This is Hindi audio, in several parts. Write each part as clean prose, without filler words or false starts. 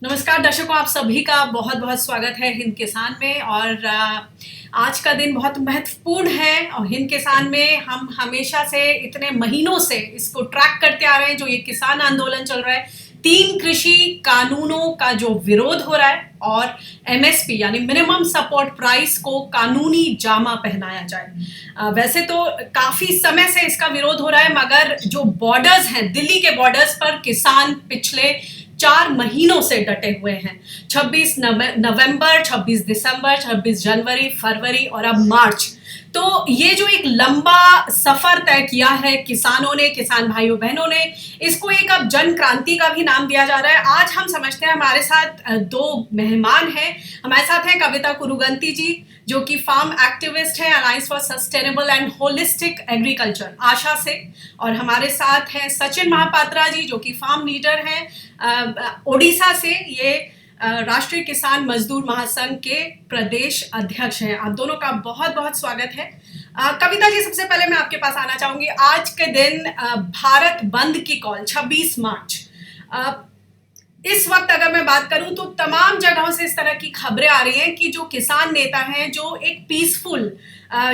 नमस्कार दर्शकों, आप सभी का बहुत बहुत स्वागत है हिंद किसान में। और आज का दिन बहुत महत्वपूर्ण है और हिंद किसान में हम हमेशा से इतने महीनों से इसको ट्रैक करते आ रहे हैं। जो ये किसान आंदोलन चल रहा है, 3 कृषि कानूनों का जो विरोध हो रहा है और एमएसपी यानी मिनिमम सपोर्ट प्राइस को कानूनी जामा पहनाया जाए। वैसे तो काफी समय से इसका विरोध हो रहा है, मगर जो बॉर्डर्स हैं, दिल्ली के बॉर्डर्स पर किसान पिछले 4 महीनों से डटे हुए हैं। 26 नवंबर, 26 दिसंबर, 26 जनवरी, फरवरी और अब मार्च। तो ये जो एक लंबा सफर तय किया है किसानों ने, किसान भाइयों बहनों ने, इसको एक अब जन क्रांति का भी नाम दिया जा रहा है। आज हम समझते हैं, हमारे साथ 2 मेहमान हैं। हमारे साथ हैं कविता कुरुगंती जी, जो कि फार्म एक्टिविस्ट हैं, alliance for sustainable and holistic agriculture Asha से। और हमारे साथ हैं सचिन महापात्रा जी, जो कि फार्म लीडर हैं ओडिशा से। ये राष्ट्रीय किसान मजदूर महासंघ के प्रदेश अध्यक्ष हैं। आप दोनों का बहुत बहुत स्वागत है। कविता जी, सबसे पहले मैं आपके पास आना चाहूंगी। आज के दिन भारत बंद की कॉल 26 मार्च। इस वक्त अगर मैं बात करूं तो तमाम जगहों से इस तरह की खबरें आ रही हैं कि जो किसान नेता हैं, जो एक पीसफुल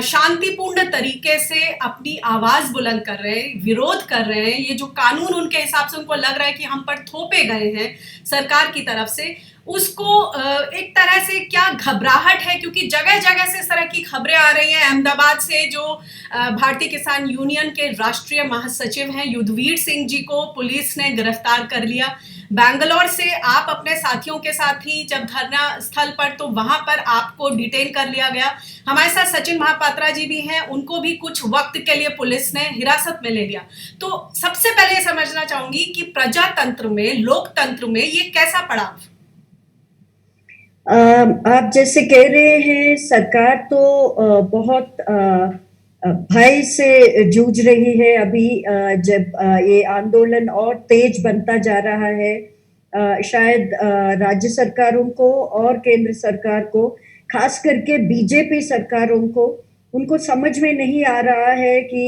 शांतिपूर्ण तरीके से अपनी आवाज बुलंद कर रहे हैं, विरोध कर रहे हैं, ये जो कानून उनके हिसाब से उनको लग रहा है कि हम पर थोपे गए हैं सरकार की तरफ से, उसको एक तरह से क्या घबराहट है। क्योंकि जगह जगह से इस तरह की खबरें आ रही हैं। अहमदाबाद से जो भारतीय किसान यूनियन के राष्ट्रीय महासचिव हैं युद्धवीर सिंह जी को पुलिस ने गिरफ्तार कर लिया। बैंगलोर से आप अपने साथियों के साथ ही जब धरना स्थल पर, तो वहां पर आपको डिटेन कर लिया गया। हमारे साथ सचिन महापात्रा जी भी हैं, उनको भी कुछ वक्त के लिए पुलिस ने हिरासत में ले लिया। तो सबसे पहले ये समझना चाहूंगी कि प्रजातंत्र में, लोकतंत्र में ये कैसा पड़ाव? आप जैसे कह रहे हैं, सरकार तो बहुत भय से जूझ रही है। अभी जब ये आंदोलन और तेज बनता जा रहा है, शायद राज्य सरकारों को और केंद्र सरकार को, खास करके बीजेपी सरकारों को, उनको समझ में नहीं आ रहा है कि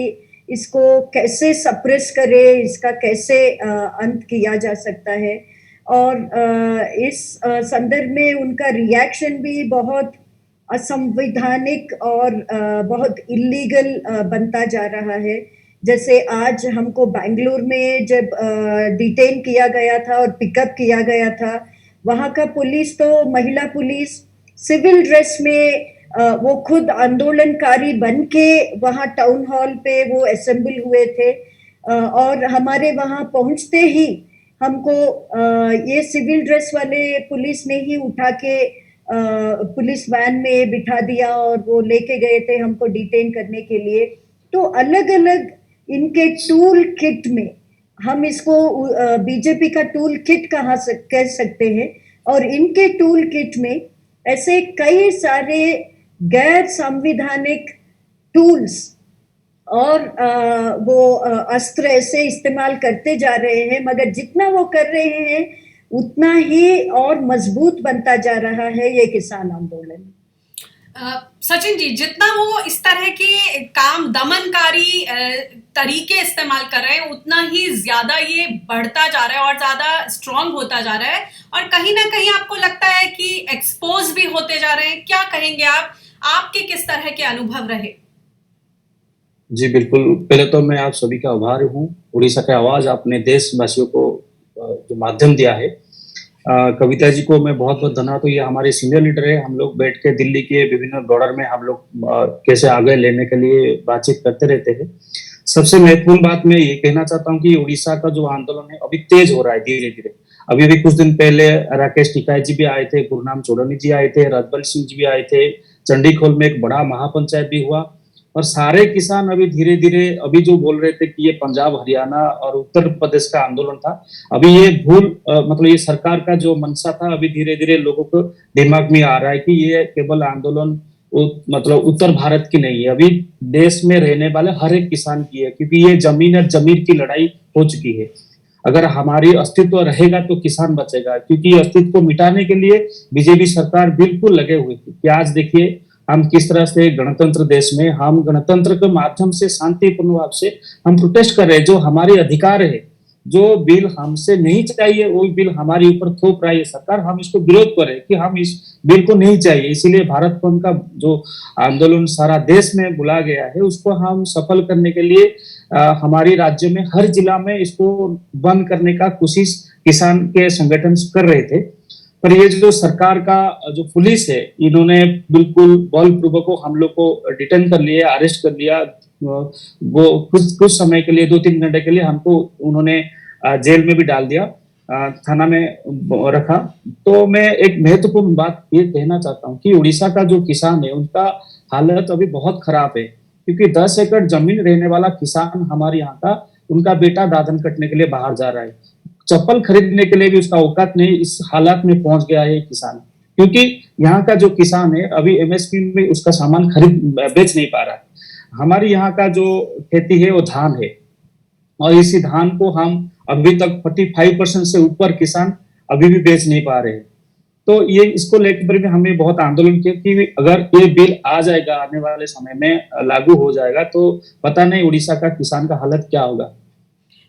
इसको कैसे सप्रेस करे, इसका कैसे अंत किया जा सकता है। और इस संदर्भ में उनका रिएक्शन भी बहुत असंवैधानिक और बहुत इलीगल बनता जा रहा है। जैसे आज हमको बेंगलुरु में जब डिटेन किया गया था और पिकअप किया गया था, वहाँ का पुलिस तो महिला पुलिस सिविल ड्रेस में, वो खुद आंदोलनकारी बन के वहाँ टाउन हॉल पे वो असेंबल हुए थे। और हमारे वहाँ पहुँचते ही हमको ये सिविल ड्रेस वाले पुलिस ने ही उठा के पुलिस वैन में बिठा दिया और वो लेके गए थे हमको डिटेन करने के लिए। तो अलग अलग इनके टूल किट में, हम इसको बीजेपी का टूल किट कह सकते हैं, और इनके टूल किट में ऐसे कई सारे गैर संवैधानिक टूल्स और वो अस्त्र ऐसे इस्तेमाल करते जा रहे हैं। मगर जितना वो कर रहे हैं उतना ही और मजबूत बनता जा रहा है ये किसान आंदोलन। सचिन जी, जितना वो इस तरह के काम दमनकारी तरीके इस्तेमाल कर रहे हैं, उतना ही ज्यादा ये बढ़ता जा रहा है और ज्यादा स्ट्रांग होता जा रहा है। और कहीं ना कहीं आपको लगता है कि एक्सपोज भी होते जा रहे हैं। क्या कहेंगे आप? आपके किस तरह के अनुभव रहे? जी बिल्कुल। पहले तो मैं आप सभी का आभारी हूँ। उड़ीसा का आवाज आपने देशवासियों को जो माध्यम दिया है, कविता जी को मैं बहुत बहुत धन्यवाद। तो ये हमारे सीनियर लीडर है। हम लोग बैठ के दिल्ली के विभिन्न बॉर्डर में हम लोग कैसे आगे लेने के लिए बातचीत करते रहते हैं। सबसे महत्वपूर्ण बात मैं ये कहना चाहता हूँ कि उड़ीसा का जो आंदोलन है अभी तेज हो रहा है धीरे धीरे। अभी भी कुछ दिन पहले राकेश टिकायत जी भी आए थे, गुरनाम चौधरी जी आए थे, रजबल सिंह जी भी आए थे। चंडीखोल में एक बड़ा महापंचायत भी हुआ और सारे किसान अभी धीरे धीरे, अभी जो बोल रहे थे कि ये पंजाब, हरियाणा और उत्तर प्रदेश का आंदोलन था, अभी ये भूल मतलब ये सरकार का जो मंशा था, अभी धीरे धीरे लोगों को दिमाग में आ रहा है कि ये केवल आंदोलन मतलब उत्तर भारत की नहीं है, अभी देश में रहने वाले हर एक किसान की है। क्योंकि ये जमीन और जमीर की लड़ाई हो चुकी है। अगर हमारी अस्तित्व रहेगा तो किसान बचेगा। क्योंकि अस्तित्व को मिटाने के लिए बीजेपी सरकार बिल्कुल लगे हुए थे कि आज देखिए हम किस तरह से गणतंत्र देश में, हम गणतंत्र के माध्यम से शांतिपूर्ण भाव से हम प्रोटेस्ट कर रहे हैं। जो हमारे अधिकार है, जो बिल हमसे नहीं चाहिए वो बिल हमारे ऊपर थोप रहा है सरकार, हम इसको विरोध करें कि हम इस बिल को नहीं चाहिए। इसीलिए भारत बंद का जो आंदोलन सारा देश में बुला गया है उसको हम सफल करने के लिए हमारे राज्य में हर जिला में इसको बंद करने का कोशिश किसान के संगठन कर रहे थे। पर ये जो सरकार का जो पुलिस है इन्होंने बिल्कुल बलपूर्वक हम लोग को डिटेन कर लिया, अरेस्ट कर लिया। वो कुछ समय के लिए 2-3 घंटे के लिए हमको उन्होंने जेल में भी डाल दिया, थाना में रखा। तो मैं एक महत्वपूर्ण बात ये कहना चाहता हूँ कि उड़ीसा का जो किसान है उनका हालत अभी बहुत खराब है, क्योंकि 10 एकड़ जमीन रहने वाला किसान हमारे यहाँ का, उनका बेटा दादन कटने के लिए बाहर जा रहा है, चप्पल खरीदने के लिए भी उसका औकात नहीं, इस हालात में पहुंच गया है किसान। क्योंकि यहाँ का जो किसान है अभी एमएसपी में उसका सामान बेच नहीं पा रहा है। हमारे यहाँ का जो खेती है वो धान है, और इसी धान को हम अभी तक 45% से ऊपर किसान अभी भी बेच नहीं पा रहे हैं। तो ये इसको लेकर भी हमने बहुत आंदोलन किया कि अगर ये बिल आ जाएगा, आने वाले समय में लागू हो जाएगा, तो पता नहीं उड़ीसा का किसान का हालत क्या होगा।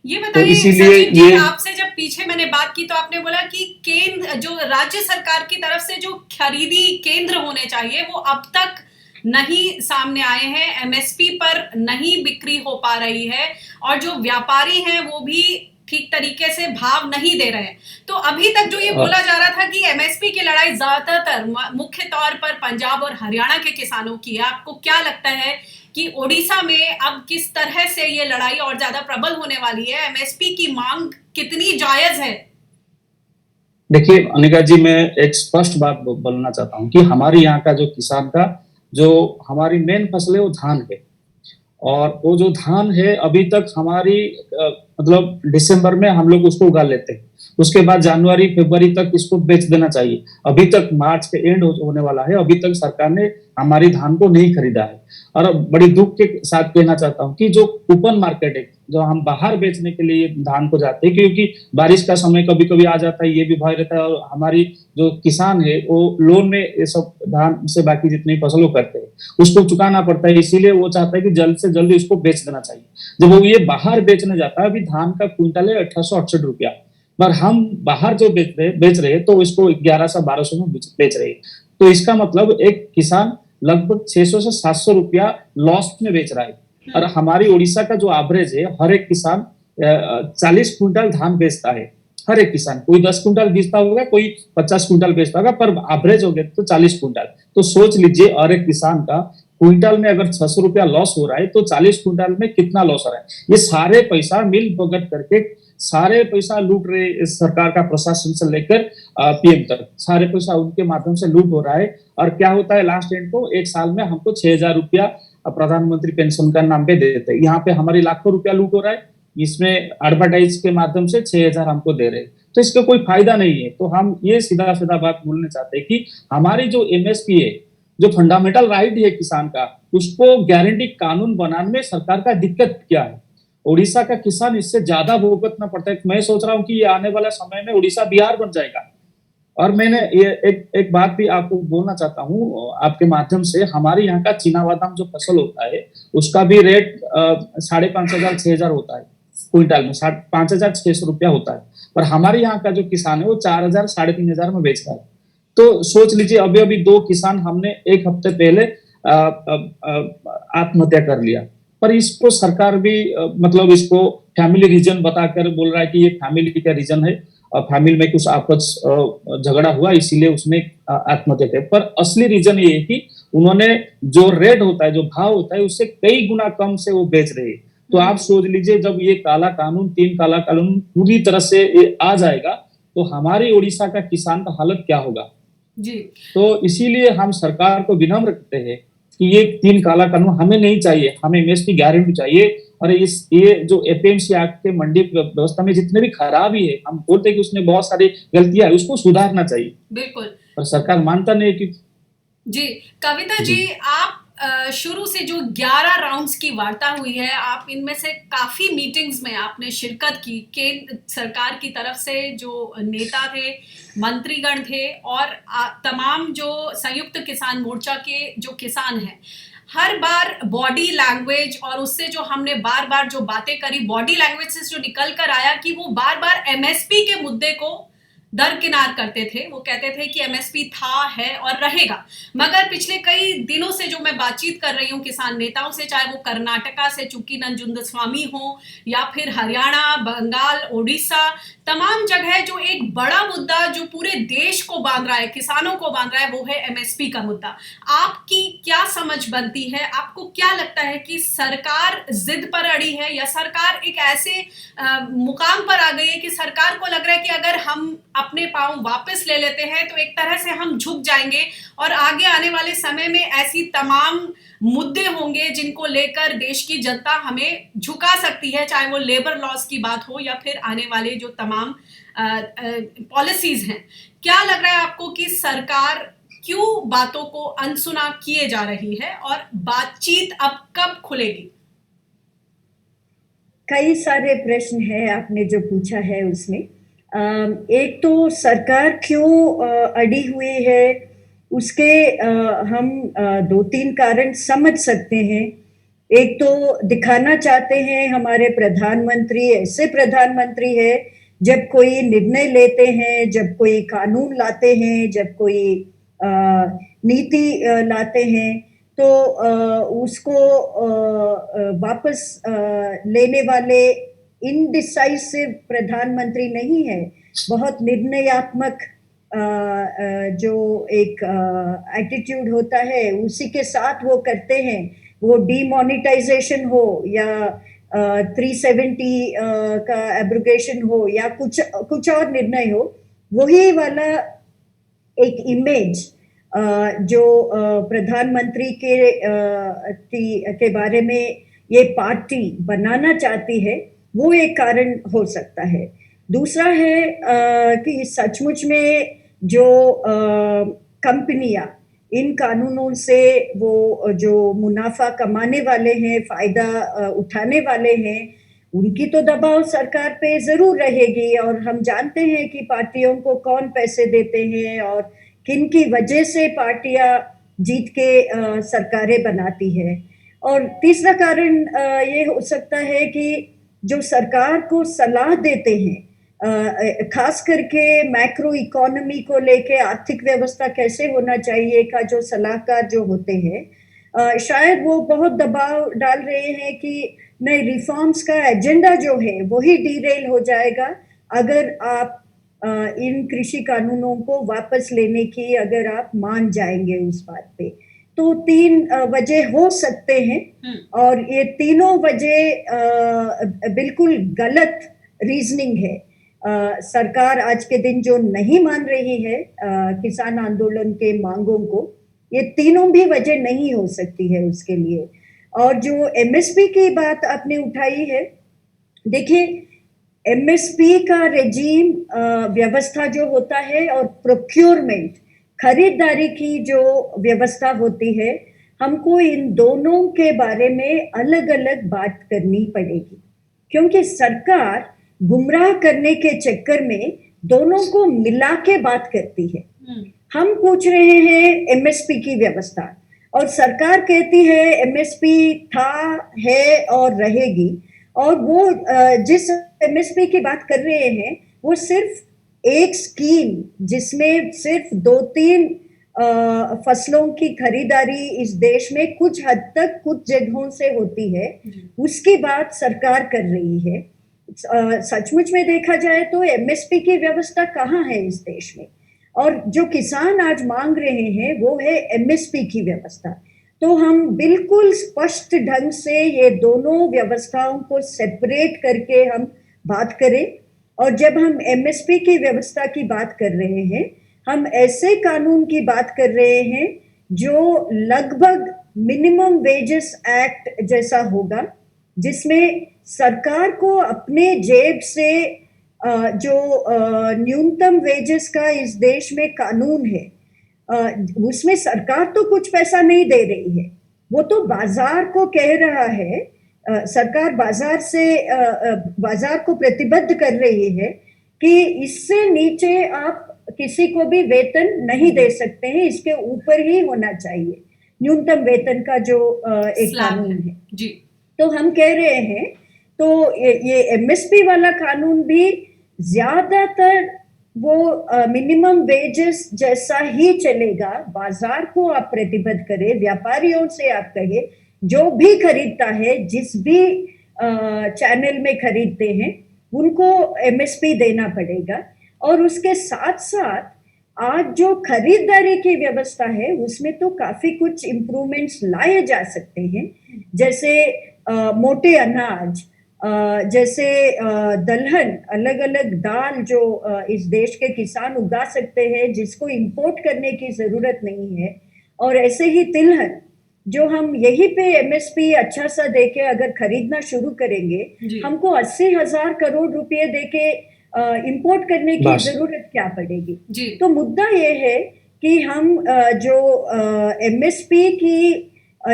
ये तो बताइए इसीलिए सचिन जी, ये आपसे जब पीछे मैंने बात की तो आपने बोला कि केंद्र जो राज्य सरकार की तरफ से जो खरीदी केंद्र होने चाहिए वो अब तक नहीं सामने आए हैं, एमएसपी पर नहीं बिक्री हो पा रही है, और जो व्यापारी हैं वो भी ठीक तरीके से भाव नहीं दे रहे हैं। तो अभी तक जो ये बोला जा रहा था कि एमएसपी की लड़ाई ज्यादातर मुख्य तौर पर पंजाब और हरियाणा के किसानों की है, आपको क्या लगता है कि ओडिशा में अब किस तरह से ये लड़ाई और ज्यादा प्रबल होने वाली है? एमएसपी की मांग कितनी जायज है? देखिए अनिका जी, मैं एक स्पष्ट बात बोलना चाहता हूँ कि हमारे यहाँ का जो किसान का जो हमारी मेन फसल है वो धान है, और वो जो धान है अभी तक हमारी मतलब दिसंबर में हम लोग उसको उगा लेते हैं, उसके बाद जनवरी फरवरी तक इसको बेच देना चाहिए। अभी तक मार्च के एंड होने वाला है, अभी तक सरकार ने हमारी धान को नहीं खरीदा है। और बड़ी दुख के साथ कहना चाहता हूँ कि जो ओपन मार्केट है, जो हम बाहर बेचने के लिए धान को जाते हैं, क्योंकि बारिश का समय कभी कभी आ जाता है, ये भी भय रहता है, और हमारी जो किसान है वो लोन में ये सब धान से बाकी जितनी फसल वो करते हैं उसको चुकाना पड़ता है, इसीलिए वो चाहता है कि जल्द से जल्द इसको बेच देना चाहिए। जब वो ये बाहर बेचने जाता है, अभी धान का क्विंटल है 1868 रुपया, पर हम बाहर जो बेच रहे हैं तो इसको 1100-1200 में बेच रहे हैं। तो इसका मतलब एक किसान लगभग 600 से 700 रुपया लॉस में बेच रहा है। और हमारी उड़ीसा का जो एवरेज है, हर एक किसान 40 क्विंटल धान बेचता है। हर एक किसान, कोई 10 क्विंटल बेचता होगा, कोई 50 क्विंटल बेचता होगा, पर एवरेज हो गया तो 40 क्विंटल। तो सोच लीजिए हर एक किसान का क्विंटल में अगर 600 रुपया लॉस हो रहा है तो 40 क्विंटल में कितना लॉस हो रहा है। ये सारे पैसा मिल भगत करके सारे पैसा लूट रहे सरकार का, प्रशासन से लेकर पीएम तक सारे पैसा उनके माध्यम से लूट हो रहा है। और क्या होता है लास्ट एंड को, एक साल में हमको 6,000 रुपया प्रधानमंत्री पेंशन का नाम पे देते हैं। यहाँ पे हमारी लाखों रुपया लूट हो रहा है, इसमें एडवर्टाइज के माध्यम से 6,000 हमको दे रहे हैं, तो इसका कोई फायदा नहीं है। तो हम ये सीधा सीधा बात बोलना चाहते हैं कि हमारी जो एमएसपी है, जो फंडामेंटल राइट है किसान का, उसको गारंटी कानून बनाने में सरकार का दिक्कत क्या है। उड़ीसा का किसान इससे ज्यादा भुगतना पड़ता है। मैं सोच रहा हूँ कि ये आने वाला समय में उड़ीसा बिहार बन जाएगा। और मैंने ये एक बात भी आपको बोलना चाहता हूँ आपके माध्यम से, हमारे यहाँ का चीना बादाम जो फसल होता है उसका भी रेट 5,500-6,000 होता है क्विंटल में, 5,600 रुपया होता है, पर हमारे यहाँ का जो किसान है वो 4,000-3,500 में बेचता है। तो सोच लीजिए, अभी अभी 2 किसान हमने एक हफ्ते पहले आत्महत्या कर लिया, पर इसको सरकार भी मतलब इसको फैमिली रीजन बताकर बोल रहा है कि ये फैमिली का रीजन है, फैमिली में कुछ आपस झगड़ा हुआ इसीलिए उसने आत्महत्या की। पर असली रीजन ये है कि उन्होंने जो रेट होता है, जो भाव होता है, उससे कई गुना कम से वो बेच रहे हैं। तो आप सोच लीजिए, जब ये काला कानून 3 काला कानून पूरी तरह से आ जाएगा तो हमारे उड़ीसा का किसान का हालत क्या होगा जी। तो इसीलिए हम सरकार को विनम्र करते हैं कि ये 3 काला कानून हमें नहीं चाहिए, हमें एमएसपी गारंटी चाहिए। और ये जो एपीएमसी एक्ट के मंडी व्यवस्था में जितने भी खराबी है, हम बोलते हैं कि उसने बहुत सारी गलतियां है, उसको सुधारना चाहिए। बिल्कुल। पर सरकार मानता नहीं कि जी। कविता जी, आप शुरू से जो 11 राउंड्स की वार्ता हुई है, आप इनमें से काफी मीटिंग्स में आपने शिरकत की। केंद्र सरकार की तरफ से जो नेता थे, मंत्रीगण थे, और तमाम जो संयुक्त किसान मोर्चा के जो किसान हैं, हर बार बॉडी लैंग्वेज और उससे जो हमने बार बार जो बातें करी, बॉडी लैंग्वेज से जो निकल कर आया कि वो बार बार एमएसपी के मुद्दे को दरकिनार करते थे। वो कहते थे कि एमएसपी था, है और रहेगा। मगर पिछले कई दिनों से जो मैं बातचीत कर रही हूँ किसान नेताओं से, चाहे वो कर्नाटका से चुक्की नंजुंदस्वामी हो या फिर हरियाणा, बंगाल, ओडिशा, तमाम जगह जो एक बड़ा मुद्दा जो पूरे देश को बांध रहा है, किसानों को बांध रहा है, वो है एमएसपी का मुद्दा। आपकी क्या समझ बनती है? आपको क्या लगता है कि सरकार जिद पर अड़ी है या सरकार एक ऐसे मुकाम पर आ गई है कि सरकार को लग रहा है कि अगर हम अपने पांव वापस ले लेते हैं तो एक तरह से हम झुक जाएंगे और आगे आने वाले समय में ऐसी तमाम मुद्दे होंगे जिनको लेकर देश की जनता हमें झुका सकती है, चाहे वो लेबर लॉस की बात हो या फिर आने वाले जो तमाम पॉलिसीज हैं। क्या लग रहा है आपको कि सरकार क्यों बातों को अनसुना किए जा रही है और बातचीत अब कब खुलेगी? कई सारे प्रश्न हैं आपने जो पूछा है उसमें। एक तो सरकार क्यों अड़ी हुई है, उसके हम दो तीन कारण समझ सकते हैं। एक तो दिखाना चाहते हैं हमारे प्रधानमंत्री ऐसे प्रधानमंत्री है, जब कोई निर्णय लेते हैं, जब कोई कानून लाते हैं, जब कोई नीति लाते हैं, तो उसको वापस लेने वाले इनडिसाइसिव प्रधानमंत्री नहीं है। बहुत निर्णयात्मक जो एक एटीट्यूड होता है उसी के साथ वो करते हैं। वो डीमोनेटाइजेशन हो या 370 का एब्रोगेशन हो या कुछ और निर्णय हो, वही वाला एक इमेज जो प्रधानमंत्री के बारे में ये पार्टी बनाना चाहती है, वो एक कारण हो सकता है। दूसरा है कि सचमुच में जो कंपनियां इन कानूनों से वो जो मुनाफा कमाने वाले हैं, फायदा उठाने वाले हैं, उनकी तो दबाव सरकार पे जरूर रहेगी। और हम जानते हैं कि पार्टियों को कौन पैसे देते हैं और किन की वजह से पार्टियां जीत के सरकारें बनाती है। और तीसरा कारण ये हो सकता है कि जो सरकार को सलाह देते हैं, खास करके मैक्रो इकोनॉमी को लेके, आर्थिक व्यवस्था कैसे होना चाहिए का जो सलाहकार जो होते हैं, शायद वो बहुत दबाव डाल रहे हैं कि नहीं, रिफॉर्म्स का एजेंडा जो है वही डीरेल हो जाएगा अगर आप इन कृषि कानूनों को वापस लेने की अगर आप मान जाएंगे उस बात पे। तो तीन वजह हो सकते हैं और ये तीनों वजह बिल्कुल गलत रीजनिंग है। सरकार आज के दिन जो नहीं मान रही है किसान आंदोलन के मांगों को, ये तीनों भी वजह नहीं हो सकती है उसके लिए। और जो एमएसपी की बात आपने उठाई है, देखिए एमएसपी का रेजीम व्यवस्था जो होता है और प्रोक्योरमेंट खरीदारी की जो व्यवस्था होती है, हमको इन दोनों के बारे में अलग अलग बात करनी पड़ेगी, क्योंकि सरकार गुमराह करने के चक्कर में दोनों को मिला के बात करती है। हम पूछ रहे हैं एमएसपी की व्यवस्था और सरकार कहती है एमएसपी था, है और रहेगी। और वो जिस एमएसपी की बात कर रहे हैं वो सिर्फ एक स्कीम जिसमें सिर्फ 2-3 फसलों की खरीदारी इस देश में कुछ हद तक कुछ जगहों से होती है, उसकी बात सरकार कर रही है। सचमुच में देखा जाए तो एमएसपी की व्यवस्था कहाँ है इस देश में, और जो किसान आज मांग रहे हैं वो है एमएसपी की व्यवस्था। तो हम बिल्कुल स्पष्ट ढंग से ये दोनों व्यवस्थाओं को सेपरेट करके हम बात करें। और जब हम एमएसपी की व्यवस्था की बात कर रहे हैं, हम ऐसे कानून की बात कर रहे हैं जो लगभग मिनिमम वेजेस एक्ट जैसा होगा, जिसमें सरकार को अपने जेब से जो न्यूनतम वेजेस का इस देश में कानून है, उसमें सरकार तो कुछ पैसा नहीं दे रही है, वो तो बाजार को कह रहा है। सरकार बाजार को प्रतिबद्ध कर रही है कि इससे नीचे आप किसी को भी वेतन नहीं दे सकते हैं, इसके ऊपर ही होना चाहिए। न्यूनतम वेतन का जो एक स्लैब कानून है है। जी। तो हम कह रहे हैं तो ये एमएसपी वाला कानून भी ज्यादातर वो मिनिमम वेजेस जैसा ही चलेगा। बाजार को आप प्रतिबद्ध करें, व्यापारियों से आप कहें, जो भी खरीदता है, जिस भी चैनल में खरीदते हैं, उनको एमएसपी देना पड़ेगा। और उसके साथ साथ आज जो खरीदारी की व्यवस्था है उसमें तो काफी कुछ इम्प्रूवमेंट्स लाए जा सकते हैं, जैसे मोटे अनाज, जैसे दलहन, अलग अलग दाल जो इस देश के किसान उगा सकते हैं, जिसको इंपोर्ट करने की जरूरत नहीं है। और ऐसे ही तिलहन जो हम यहीं पे एमएसपी अच्छा सा देके अगर खरीदना शुरू करेंगे, जी हमको 80,000 करोड़ रुपए देके इंपोर्ट करने की बस जरूरत क्या पड़ेगी। जी तो मुद्दा ये है कि हम जो एमएसपी की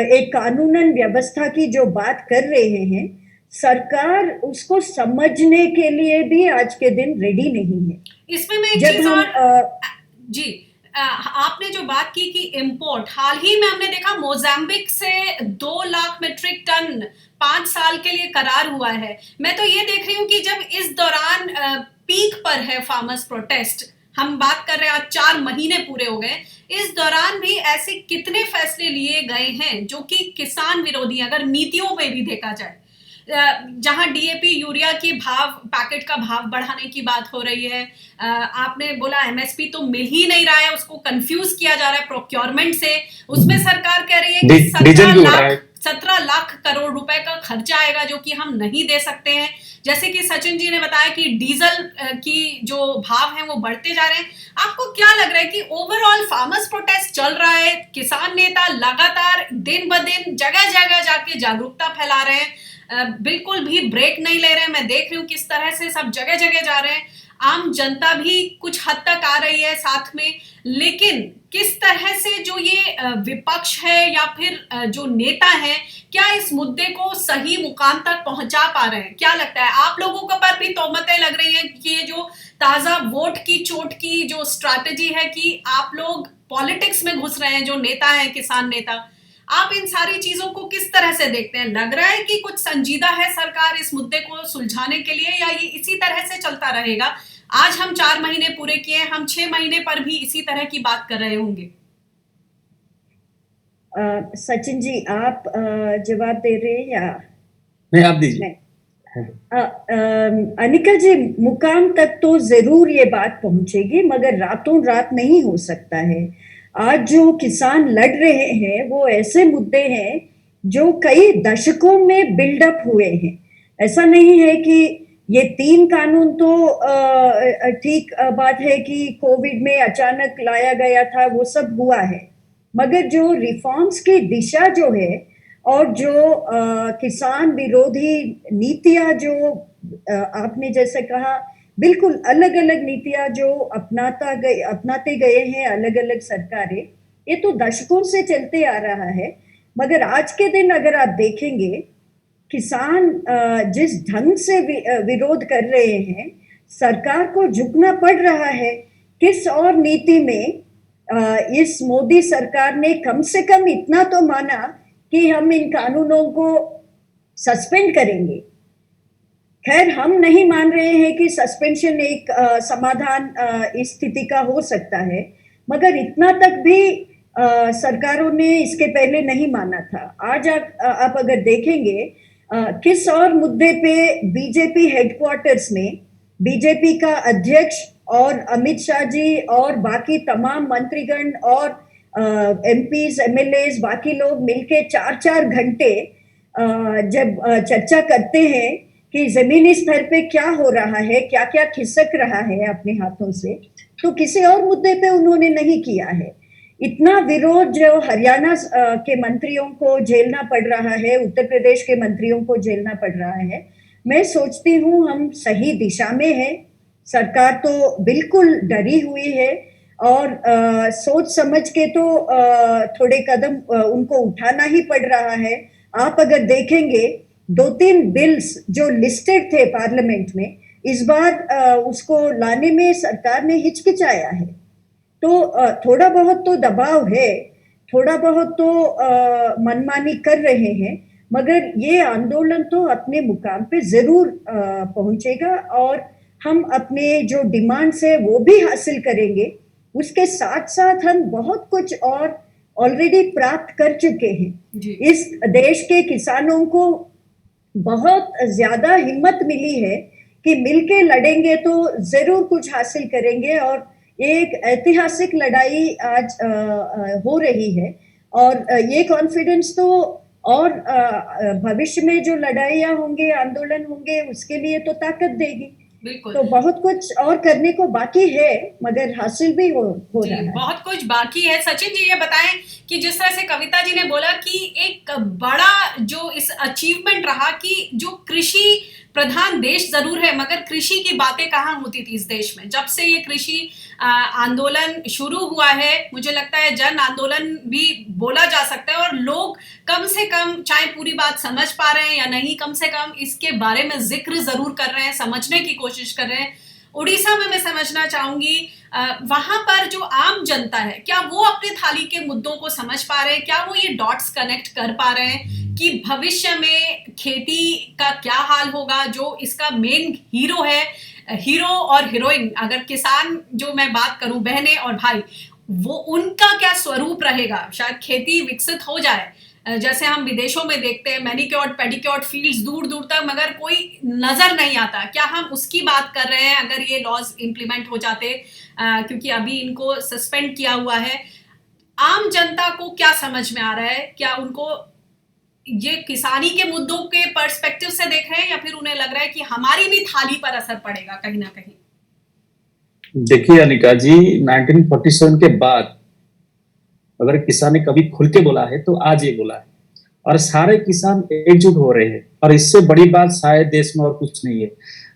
एक कानूनन व्यवस्था की जो बात कर रहे हैं, सरकार उसको समझने के लिए भी आज के दिन रेडी नहीं है। इसमें मैं एक जब चीज हम और जी आपने जो बात की कि इंपोर्ट, हाल ही में हमने देखा मोजाम्बिक से 2 लाख मीट्रिक टन 5 साल के लिए करार हुआ है। मैं तो ये देख रही हूँ कि जब इस दौरान पीक पर है फार्मर्स प्रोटेस्ट, हम बात कर रहे हैं आज 4 महीने पूरे हो गए, इस दौरान भी ऐसे कितने फैसले लिए गए हैं जो कि किसान विरोधी, अगर नीतियों में भी देखा जाए, जहां डीएपी यूरिया के भाव, पैकेट का भाव बढ़ाने की बात हो रही है। आपने बोला एमएसपी तो मिल ही नहीं रहा है, उसको कंफ्यूज किया जा रहा है प्रोक्योरमेंट से। उसमें सरकार कह रही है कि डीजल भी बढ़ा है। 17 लाख करोड़ रुपए का खर्चा आएगा जो कि हम नहीं दे सकते हैं। जैसे कि सचिन जी ने बताया कि डीजल की जो भाव हैं वो बढ़ते जा रहे हैं। आपको क्या लग रहा है कि ओवरऑल फार्मर्स प्रोटेस्ट चल रहा है, किसान नेता लगातार दिन ब दिन जगह जगह जाके जागरूकता फैला रहे हैं, बिल्कुल भी ब्रेक नहीं ले रहे हैं। मैं देख रही हूँ किस तरह से सब जगह जगह जा रहे हैं, आम जनता भी कुछ हद तक आ रही है साथ में, लेकिन किस तरह से जो ये विपक्ष है या फिर जो नेता है, क्या इस मुद्दे को सही मुकाम तक पहुंचा पा रहे हैं? क्या लगता है आप लोगों के पर भी तोहमतें लग रही हैं कि ये जो ताजा वोट की चोट की जो स्ट्रैटेजी है कि आप लोग पॉलिटिक्स में घुस रहे हैं, जो नेता है किसान नेता, आप इन सारी चीजों को किस तरह से देखते हैं? लग रहा है कि कुछ संजीदा है सरकार इस मुद्दे को सुलझाने के लिए, या ये इसी तरह से चलता रहेगा? आज हम 4 महीने पूरे किए, हम 6 महीने पर भी इसी तरह की बात कर रहे होंगे। सचिन जी, आप जवाब दे रहे हैं या नहीं? आप दीजिए। अनिका जी, मुकाम तक तो जरूर ये बात पहुंचेगी, मगर रातों रात नहीं हो सकता है। आज जो किसान लड़ रहे हैं वो ऐसे मुद्दे हैं जो कई दशकों में बिल्डअप हुए हैं। ऐसा नहीं है कि ये 3 कानून तो ठीक बात है कि कोविड में अचानक लाया गया था, वो सब हुआ है, मगर जो रिफॉर्म्स की दिशा जो है और जो किसान विरोधी नीतियां जो आपने जैसे कहा, बिल्कुल अलग अलग नीतियां जो अपनाते गए हैं अलग अलग सरकारें, ये तो दशकों से चलते आ रहा है। मगर आज के दिन अगर आप देखेंगे, किसान जिस ढंग से विरोध कर रहे हैं, सरकार को झुकना पड़ रहा है। किस और नीति में इस मोदी सरकार ने कम से कम इतना तो माना कि हम इन कानूनों को सस्पेंड करेंगे। खैर, हम नहीं मान रहे हैं कि सस्पेंशन एक समाधान इस स्थिति का हो सकता है, मगर इतना तक भी सरकारों ने इसके पहले नहीं माना था। आज आप अगर देखेंगे किस और मुद्दे पे बीजेपी हेडक्वार्टर्स में बीजेपी का अध्यक्ष और अमित शाह जी और बाकी तमाम मंत्रीगण और एमपीज, एमएलएज, बाकी लोग मिलके 4-4 घंटे जब चर्चा करते हैं कि जमीनी स्तर पे क्या हो रहा है, क्या क्या खिसक रहा है अपने हाथों से, तो किसी और मुद्दे पे उन्होंने नहीं किया है। इतना विरोध जो हरियाणा के मंत्रियों को झेलना पड़ रहा है, उत्तर प्रदेश के मंत्रियों को झेलना पड़ रहा है, मैं सोचती हूँ हम सही दिशा में है। सरकार तो बिल्कुल डरी हुई है और सोच समझ के तो थोड़े कदम उनको उठाना ही पड़ रहा है। आप अगर देखेंगे 2-3 बिल्स जो लिस्टेड थे पार्लियामेंट में, इस बार उसको लाने में सरकार ने हिचकिचाया है। तो थोड़ा बहुत तो दबाव है, थोड़ा बहुत तो मनमानी कर रहे हैं, मगर ये आंदोलन तो अपने मुकाम पे जरूर पहुंचेगा और हम अपने जो डिमांड्स है वो भी हासिल करेंगे। उसके साथ साथ हम बहुत कुछ और ऑलरेडी प्राप्त कर चुके हैं। जी इस देश के किसानों को बहुत ज्यादा हिम्मत मिली है कि मिलके लड़ेंगे तो जरूर कुछ हासिल करेंगे, और एक ऐतिहासिक लड़ाई आज हो रही है। और ये कॉन्फिडेंस तो और भविष्य में जो लड़ाइयाँ होंगे, आंदोलन होंगे, उसके लिए तो ताकत देगी। बिल्कुल। तो बहुत कुछ और करने को बाकी है, मगर हासिल भी हो जी, रहा है। बहुत कुछ बाकी है। सचिन जी, ये बताएं कि जिस तरह से कविता जी ने बोला कि एक बड़ा जो इस अचीवमेंट रहा कि जो कृषि प्रधान देश जरूर है, मगर कृषि की बातें कहाँ होती थी इस देश में। जब से ये कृषि आंदोलन शुरू हुआ है, मुझे लगता है जन आंदोलन भी बोला जा सकता है, और लोग कम से कम, चाहे पूरी बात समझ पा रहे हैं या नहीं, कम से कम इसके बारे में जिक्र जरूर कर रहे हैं, समझने की कोशिश कर रहे हैं। उड़ीसा में मैं समझना चाहूंगी, वहां पर जो आम जनता है, क्या वो अपने थाली के मुद्दों को समझ पा रहे हैं? क्या वो ये डॉट्स कनेक्ट कर पा रहे हैं कि भविष्य में खेती का क्या हाल होगा? जो इसका मेन हीरो है, हीरो और हीरोइन, अगर किसान जो मैं बात करूं, बहनें और भाई, वो उनका क्या स्वरूप रहेगा? शायद खेती विकसित हो जाए, जैसे हम विदेशों में देखते हैं, मैनिक्योर्ड पेडिक्योर्ड फील्ड्स दूर दूर तक, मगर कोई नजर नहीं आता। क्या हम उसकी बात कर रहे हैं अगर ये लॉज इंप्लीमेंट हो जाते? क्योंकि अभी इनको सस्पेंड किया हुआ है। आम जनता को क्या समझ में आ रहा है? क्या उनको ये किसानी के मुद्दों के पर्सपेक्टिव से देख रहे हैं, या फिर उन्हें लग रहा है कि हमारी भी थाली पर असर पड़ेगा कहीं ना कहीं? देखिए अनिका जी, 1947 के बाद अगर किसान ने कभी खुल के बोला है तो आज ये बोला है, और सारे किसान एकजुट हो रहे हैं। और इससे बड़ी बात शायद देश में और कुछ नहीं है।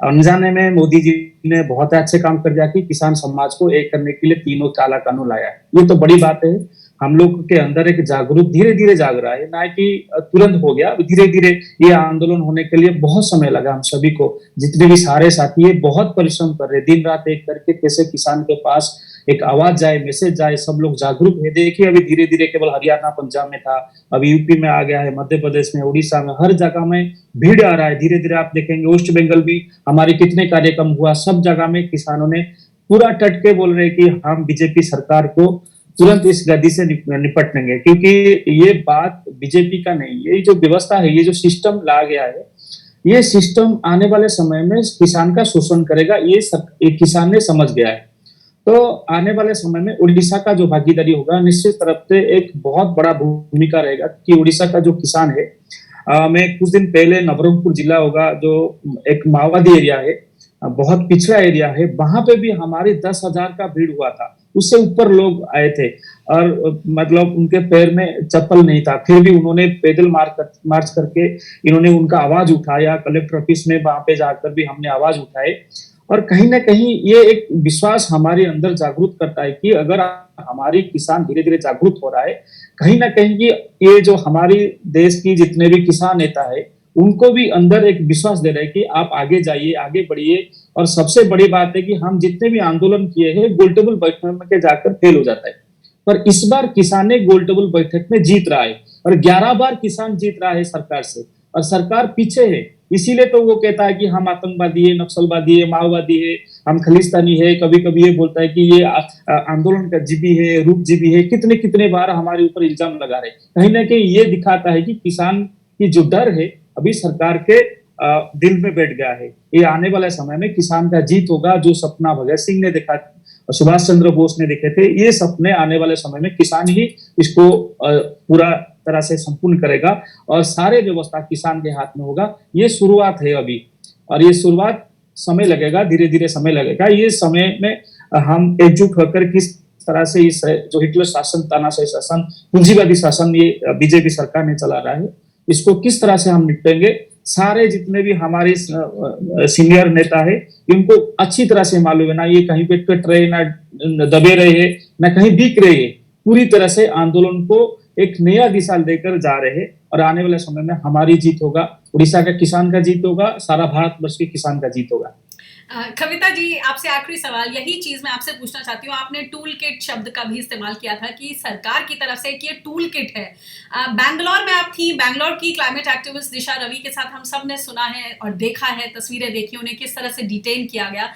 अनजाने में मोदी जी ने बहुत अच्छे काम कर दिया कि किसान समाज को एक करने के लिए तीनों काला कानून लाया है। ये तो बड़ी बात है। हम लोग के अंदर एक जागरूक धीरे धीरे जाग रहा है, ना कि तुरंत हो गया। धीरे धीरे ये आंदोलन होने के लिए बहुत समय लगा। हम सभी को, जितने भी सारे साथी है, बहुत परिश्रम कर रहे, दिन रात एक करके, कैसे किसान के पास एक आवाज जाए, मैसेज जाए, सब लोग जागरूक है। देखिए अभी धीरे धीरे केवल हरियाणा पंजाब में था, अभी यूपी में आ गया है, मध्य प्रदेश में, उड़ीसा में, हर जगह में भीड़ आ रहा है। धीरे धीरे आप देखेंगे वेस्ट बंगाल भी हमारे कितने कार्यक्रम हुआ, सब जगह में किसानों ने पूरा डट के बोल रहे कि हम बीजेपी सरकार को तुरंत इस गद्दी से निपटेंगे। क्योंकि ये बात बीजेपी का नहीं, ये जो व्यवस्था है, ये जो सिस्टम ला गया है, ये सिस्टम आने वाले समय में किसान का शोषण करेगा। ये किसान ने समझ गया है। तो आने वाले समय में उड़ीसा का जो भागीदारी होगा, निश्चित तरफ से एक बहुत बड़ा भूमिका रहेगा कि उड़ीसा का जो किसान है, मैं कुछ दिन पहले नवरंगपुर जिला होगा, जो एक माओवादी एरिया है, बहुत पिछड़ा एरिया है, वहां पे भी हमारे 10,000 का भीड़ हुआ था। उससे ऊपर लोग आए थे, और मतलब उनके पैर में चप्पल नहीं था, फिर भी उन्होंने पैदल मार्च करके इन्होंने उनका आवाज उठाया। कलेक्टर ऑफिस में वहां पे जाकर भी हमने आवाज उठाई। और कहीं ना कहीं ये एक विश्वास हमारे अंदर जागरूक करता है कि अगर हमारी किसान धीरे धीरे जागरूक हो रहा है, कहीं ना कहीं ये जो हमारी देश की जितने भी किसान नेता है, उनको भी अंदर एक विश्वास दे रहे हैं कि आप आगे जाइए, आगे बढ़िए। और सबसे बड़ी बात है कि हम जितने भी आंदोलन किए हैं, गोलटेबल बैठक में जाकर फेल हो जाता है, पर इस बार किसान ने गोलटेबल बैठक में जीत रहा है, और 11 बार किसान जीत रहा है सरकार से, और सरकार पीछे है। इसीलिए तो वो कहता है कि हम आतंकवादी है, नक्सलवादी है, माओवादी है, हम खलिस्तानी है। कभी कभी ये बोलता है कि ये आंदोलन का जीबी है, रूप जीबी है। कितने कितने बार हमारे ऊपर इल्जाम लगा रहे। कहीं ना कहीं ये दिखाता है कि किसान की जो डर है अभी सरकार के दिल में बैठ गया है। ये आने वाले समय में किसान का जीत होगा। जो सपना भगत सिंह ने देखा, सुभाष चंद्र बोस ने देखे थे, ये सपने आने वाले समय में किसान ही इसको पूरा तरह से संपूर्ण करेगा, और सारे व्यवस्था किसान के हाथ में होगा। ये शुरुआत है अभी, और ये शुरुआत समय लगेगा, धीरे धीरे समय लगेगा। ये समय में हम एकजुट होकर किस तरह से इस जो हिटलर शासन, तानाशाही शासन, पूंजीवादी शासन ये बीजेपी सरकार ने चला रहा है, इसको किस तरह से हम निपटेंगे। सारे जितने भी हमारे सीनियर नेता है, इनको अच्छी तरह से मालूम है ना, ये कहीं पे कट रहे, ना दबे रहे, ना कहीं बिक रहे। पूरी तरह से आंदोलन को एक नया दिशा देकर जा रहे हैं, और आने वाले समय में हमारी जीत होगा, उड़ीसा का किसान का जीत होगा, सारा भारतवर्ष के किसान का जीत होगा। कविता जी, आपसे आखिरी सवाल, यही चीज मैं आपसे पूछना चाहती हूँ। आपने टूल किट शब्द का भी इस्तेमाल किया था कि सरकार की तरफ से कि ये टूल किट है। बैंगलोर में आप थी, बैंगलोर की क्लाइमेट एक्टिविस्ट दिशा रवि के साथ हम सब ने सुना है और देखा है, तस्वीरें देखी, उन्हें किस तरह से डिटेन किया गया।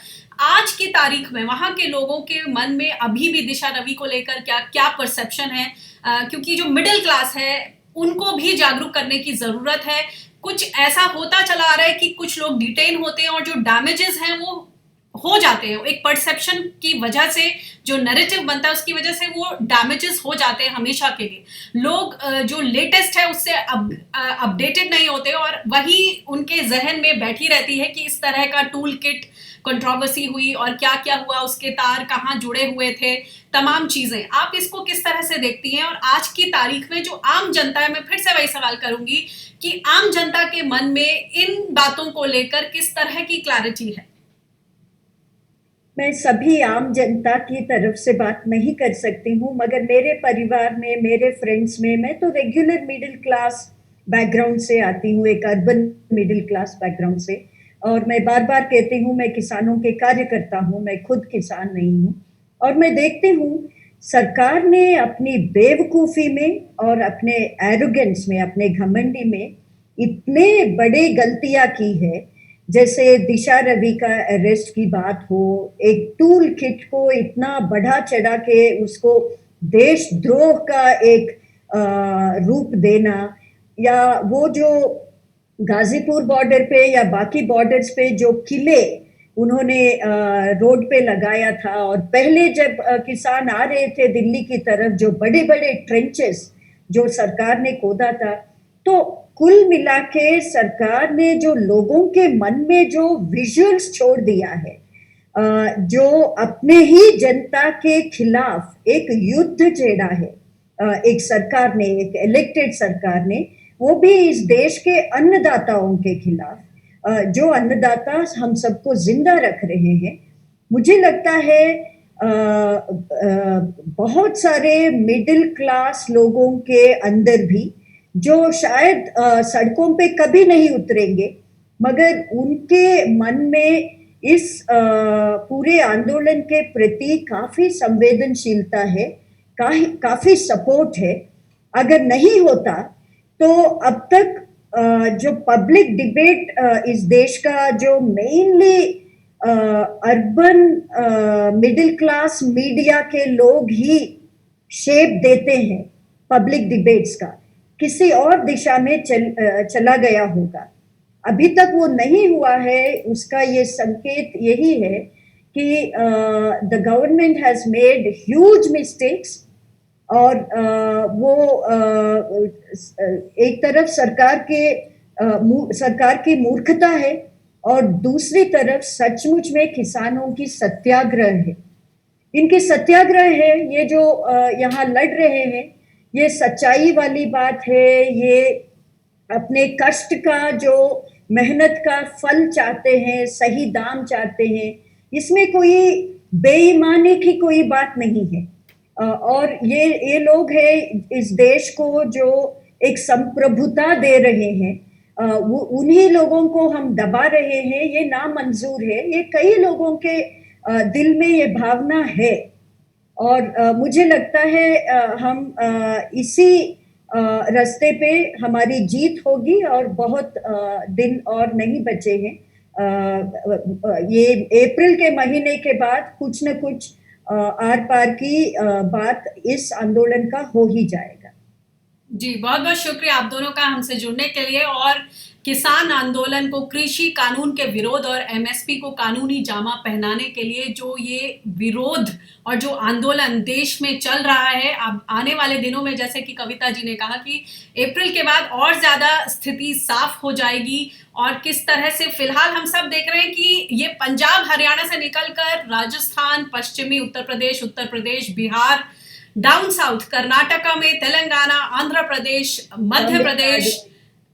आज की तारीख में वहां के लोगों के मन में अभी भी दिशा रवि को लेकर क्या क्या परसेप्शन है? क्योंकि जो मिडिल क्लास है उनको भी जागरूक करने की जरूरत है। कुछ ऐसा होता चला आ रहा है कि कुछ लोग डिटेन होते हैं और जो डैमेजेस हैं वो हो जाते हैं, एक परसेप्शन की वजह से, जो नैरेटिव बनता है उसकी वजह से वो डैमेजेस हो जाते हैं हमेशा के लिए। लोग जो लेटेस्ट है उससे अपडेटेड नहीं होते और वही उनके जहन में बैठी रहती है कि इस तरह का टूल किट कंट्रोवर्सी हुई और क्या क्या हुआ, उसके तार कहाँ जुड़े हुए थे, तमाम चीजें। आप इसको किस तरह से देखती हैं? और आज की तारीख में जो आम जनता है, मैं फिर से वही सवाल करूंगी कि आम जनता के मन में इन बातों को लेकर किस तरह की क्लैरिटी है? मैं सभी आम जनता की तरफ से बात नहीं कर सकती हूँ, मगर मेरे परिवार में, मेरे फ्रेंड्स में, मैं तो रेगुलर मिडिल क्लास बैकग्राउंड से आती हूँ, एक अर्बन मिडिल क्लास बैकग्राउंड से। और मैं बार बार कहती हूँ, मैं किसानों के कार्य करता हूँ, मैं खुद किसान नहीं हूँ। और मैं देखती हूँ सरकार ने अपनी बेवकूफ़ी में और अपने एरोगेंस में, अपने घमंडी में इतने बड़े गलतियाँ की है। जैसे दिशा रवि का अरेस्ट की बात हो, एक टूल किट को इतना बढ़ा चढ़ा के उसको देशद्रोह का एक रूप देना, या वो जो गाजीपुर बॉर्डर पे या बाकी बॉर्डर्स पे जो किले उन्होंने रोड पे लगाया था, और पहले जब किसान आ रहे थे दिल्ली की तरफ, जो बड़े बड़े ट्रेंचेस जो सरकार ने खोदा था, तो कुल मिला के सरकार ने जो लोगों के मन में जो विजुअल्स छोड़ दिया है, जो अपने ही जनता के खिलाफ एक युद्ध छेड़ा है एक सरकार ने, एक इलेक्टेड सरकार ने, वो भी इस देश के अन्नदाताओं के खिलाफ, जो अन्नदाता हम सबको जिंदा रख रहे हैं। मुझे लगता है बहुत सारे मिडिल क्लास लोगों के अंदर भी, जो शायद सड़कों पे कभी नहीं उतरेंगे, मगर उनके मन में इस पूरे आंदोलन के प्रति काफी संवेदनशीलता है, काफी सपोर्ट है। अगर नहीं होता तो अब तक जो पब्लिक डिबेट इस देश का, जो mainly urban middle class media के लोग ही शेप देते हैं पब्लिक डिबेट्स का, किसी और दिशा में चला गया होगा। अभी तक वो नहीं हुआ है। उसका ये संकेत यही है कि the government has made huge mistakes, और वो एक तरफ सरकार की मूर्खता है, और दूसरी तरफ सचमुच में किसानों की सत्याग्रह है। इनकी सत्याग्रह है, ये जो यहाँ लड़ रहे हैं, ये सच्चाई वाली बात है। ये अपने कष्ट का, जो मेहनत का फल चाहते हैं, सही दाम चाहते हैं। इसमें कोई बेईमानी की कोई बात नहीं है। और ये लोग हैं इस देश को जो एक संप्रभुता दे रहे हैं, उन्हीं लोगों को हम दबा रहे हैं। ये नामंजूर है। ये कई लोगों के दिल में ये भावना है, और मुझे लगता है हम इसी रास्ते पे हमारी जीत होगी, और बहुत दिन और नहीं बचे हैं। ये अप्रैल के महीने के बाद कुछ न कुछ आर पार की बात इस आंदोलन का हो ही जाएगा। जी, बहुत बहुत शुक्रिया आप दोनों का हमसे जुड़ने के लिए, और किसान आंदोलन को, कृषि कानून के विरोध और एमएसपी को कानूनी जामा पहनाने के लिए जो ये विरोध और जो आंदोलन देश में चल रहा है, अब आने वाले दिनों में, जैसे कि कविता जी ने कहा कि अप्रैल के बाद और ज्यादा स्थिति साफ हो जाएगी, और किस तरह से फिलहाल हम सब देख रहे हैं कि ये पंजाब हरियाणा से निकलकर राजस्थान, पश्चिमी उत्तर प्रदेश, बिहार, डाउन साउथ कर्नाटका में, तेलंगाना, आंध्र प्रदेश, मध्य प्रदेश,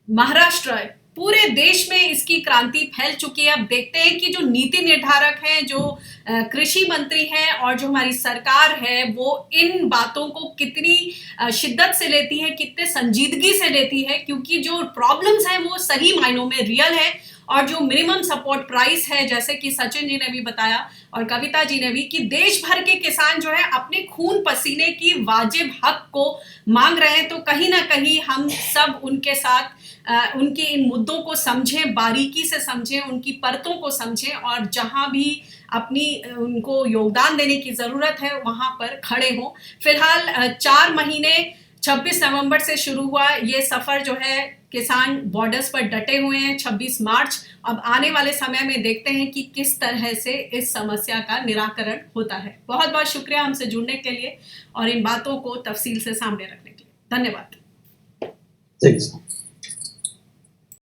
महाराष्ट्र, पूरे देश में इसकी क्रांति फैल चुकी है। अब देखते हैं कि जो नीति निर्धारक हैं, जो कृषि मंत्री हैं, और जो हमारी सरकार है, वो इन बातों को कितनी शिद्दत से लेती है, कितने संजीदगी से लेती है, क्योंकि जो प्रॉब्लम्स हैं वो सही मायनों में रियल है, और जो मिनिमम सपोर्ट प्राइस है, जैसे कि सचिन जी ने भी बताया और कविता जी ने भी, कि देश भर के किसान जो है अपने खून पसीने की वाजिब हक को मांग रहे हैं। तो कहीं ना कहीं हम सब उनके साथ उनके इन मुद्दों को समझें, बारीकी से समझें, उनकी परतों को समझें और जहां भी अपनी उनको योगदान देने की ज़रूरत है वहां पर खड़े हों। फिलहाल 4 महीने 26 नवंबर से शुरू हुआ ये सफ़र जो है, किसान बॉर्डर्स पर डटे हुए हैं। 26 मार्च, अब आने वाले समय में देखते हैं कि किस तरह से इस समस्या का निराकरण होता है। बहुत बहुत शुक्रिया हमसे जुड़ने के लिए और इन बातों को तफसील से सामने रखने के लिए। धन्यवाद। Thank you.